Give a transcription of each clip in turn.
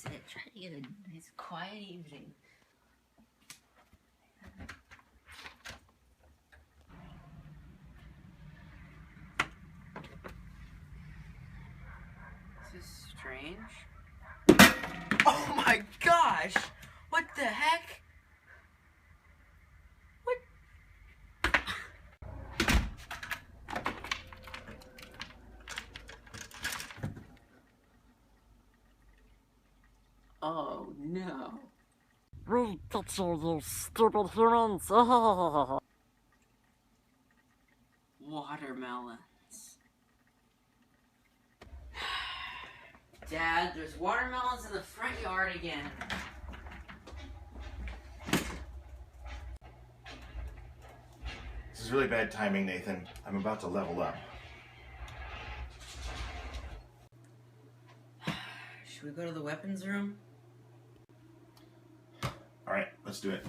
sit. Try to get a nice quiet evening. This is strange. Oh my gosh! What the heck? What? Oh no. We get you stupid humans. Oh. Watermelons. Dad, there's watermelons in the front yard again. This is really bad timing, Nathan. I'm about to level up. Should we go to the weapons room? Alright, let's do it.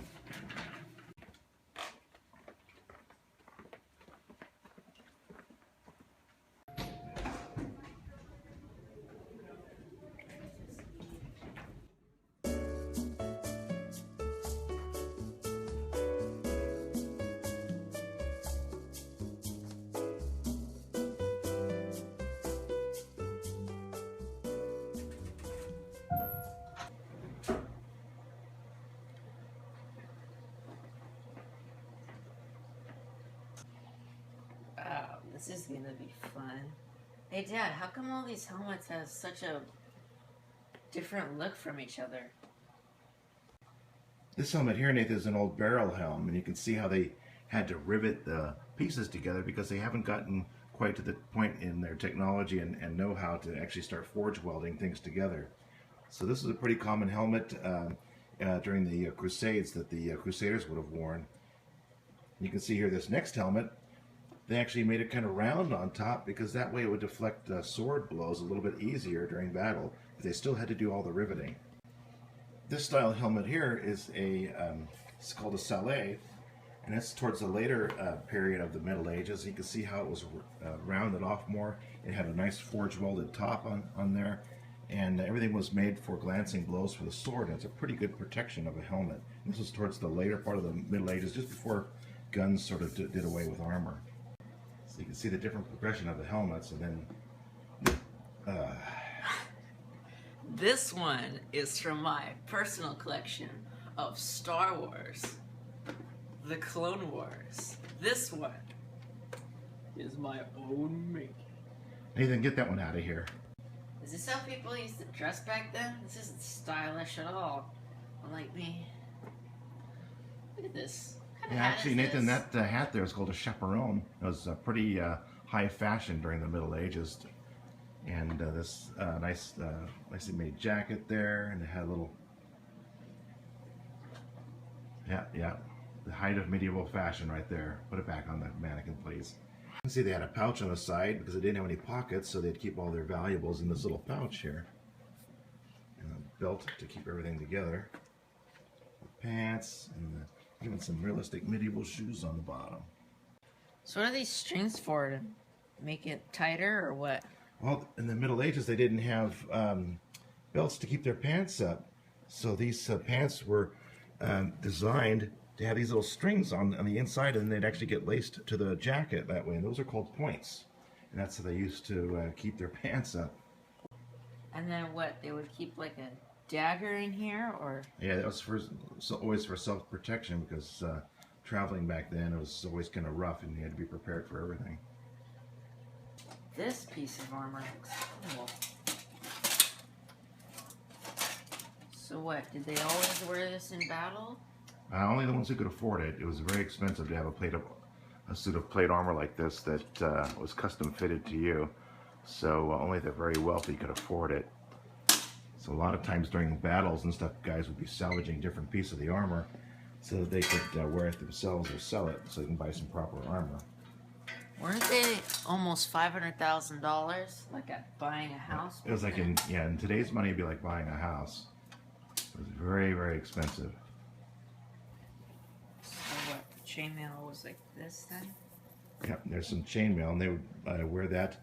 Wow, this is gonna be fun. Hey Dad, how come all these helmets have such a different look from each other? This helmet here, Nathan, is an old barrel helm, and you can see how they had to rivet the pieces together because they haven't gotten quite to the point in their technology and know-how to actually start forge welding things together. So this is a pretty common helmet during the Crusades that the Crusaders would have worn. You can see here this next helmet, they actually made it kind of round on top because that way it would deflect sword blows a little bit easier during battle, but they still had to do all the riveting. This style helmet here is it's called a sallet, and it's towards the later period of the Middle Ages. You can see how it was rounded off more. It had a nice forge welded top on there, and everything was made for glancing blows for the sword, and it's a pretty good protection of a helmet. This was towards the later part of the Middle Ages, just before guns sort of did away with armor. So you can see the different progression of the helmets, and then This one is from my personal collection of Star Wars, The Clone Wars. This one is my own making. Nathan, get that one out of here. Is this how people used to dress back then? This isn't stylish at all. Unlike me. Look at this. What kind of Yeah, hat actually, is Nathan, this? that hat there is called a chaperone. It was pretty high fashion during the Middle Ages. And this nicely made jacket there, and it had a little, yeah, the height of medieval fashion right there. Put it back on the mannequin, please. You can see they had a pouch on the side because they didn't have any pockets, so they'd keep all their valuables in this little pouch here. And a belt to keep everything together. Pants, and even some realistic medieval shoes on the bottom. So what are these strings for? To make it tighter or what? Well, in the Middle Ages, they didn't have belts to keep their pants up. So these pants were designed to have these little strings on the inside, and they'd actually get laced to the jacket that way. And those are called points. And that's how they used to keep their pants up. And then what? They would keep like a dagger in here, or? Yeah, that was always for self-protection because traveling back then, it was always kind of rough, and you had to be prepared for everything. This piece of armor looks cool. So what, did they always wear this in battle? Only the ones who could afford it. It was very expensive to have a suit of plate armor like this that was custom fitted to you. So only the very wealthy could afford it. So a lot of times during battles and stuff, guys would be salvaging different pieces of the armor so that they could wear it themselves or sell it so they can buy some proper armor. Weren't they almost $500,000? Like at buying a house? It was like in today's money, it'd be like buying a house. It was very, very expensive. So what, the chainmail was like this then? Yeah, there's some chainmail, and they would wear that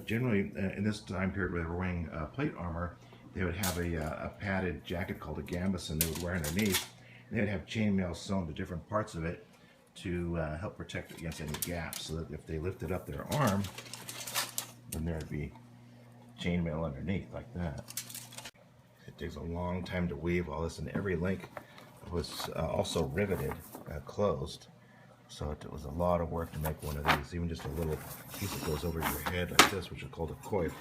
generally in this time period where they were wearing plate armor. they would have a padded jacket called a gambeson they would wear underneath. They would have chainmail sewn to different parts of it to help protect against any gaps, so that if they lifted up their arm, then there would be chainmail underneath like that. It takes a long time to weave all this, and every link was also riveted closed. So it was a lot of work to make one of these. Even just a little piece that goes over your head like this, which is called a coif.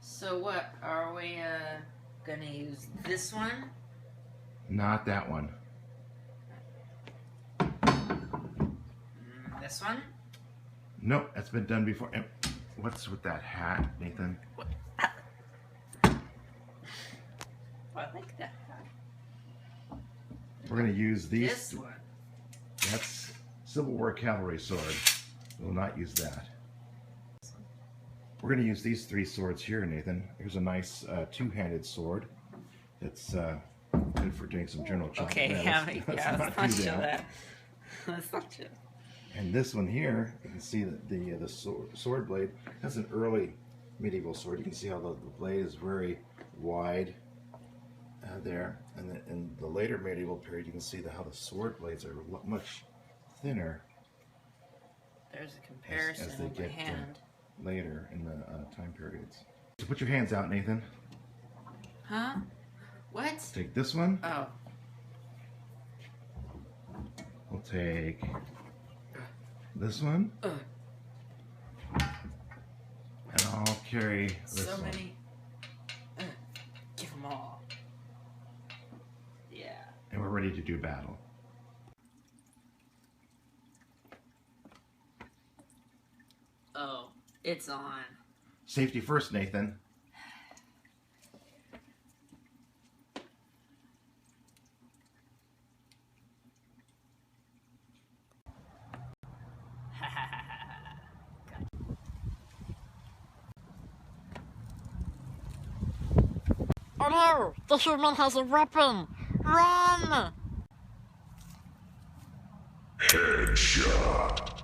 So what, are we gonna use this one? Not that one. This one? Nope, that's been done before. And what's with that hat, Nathan? I like that hat. We're going to use these. This one. That's Civil War cavalry sword. We'll not use that. We're going to use these 3 swords here, Nathan. Here's a nice two-handed sword. It's good for doing some general chopping. Okay, let's not show that. Let's not show. And this one here, you can see that the sword blade, that's an early medieval sword. You can see how the blade is very wide there. And in the later medieval period, you can see how the sword blades are much thinner. There's a comparison as they of my get hand. Later in the time periods. So put your hands out, Nathan. Huh? What? Take this one. Oh. We'll take this one. And I'll carry this So one. many. Give them all. Yeah. And we're ready to do battle. Oh, it's on. Safety first, Nathan. Oh no! The human has a weapon! Run! Headshot.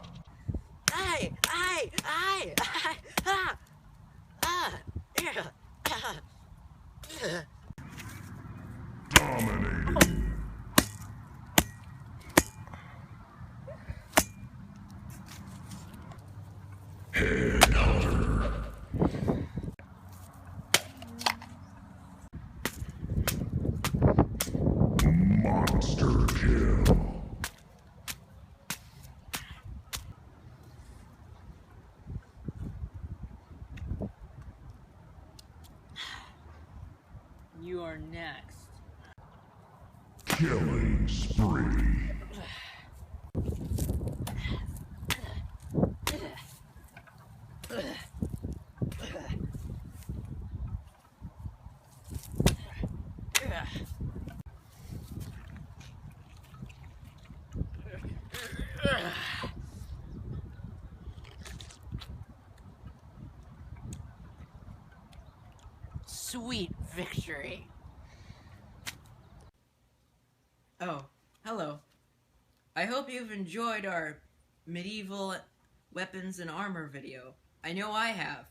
Aye! Aye! Aye! Aye! Ah! Ah! Yeah! Ah! Dominating. Headhunter. Monster kill. You are next. Killing spree. Sweet victory. Oh, hello. I hope you've enjoyed our medieval weapons and armor video. I know I have.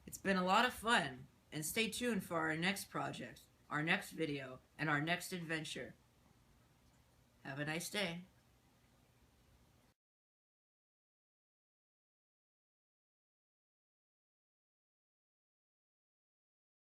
It's been a lot of fun, and stay tuned for our next project, our next video, and our next adventure. Have a nice day.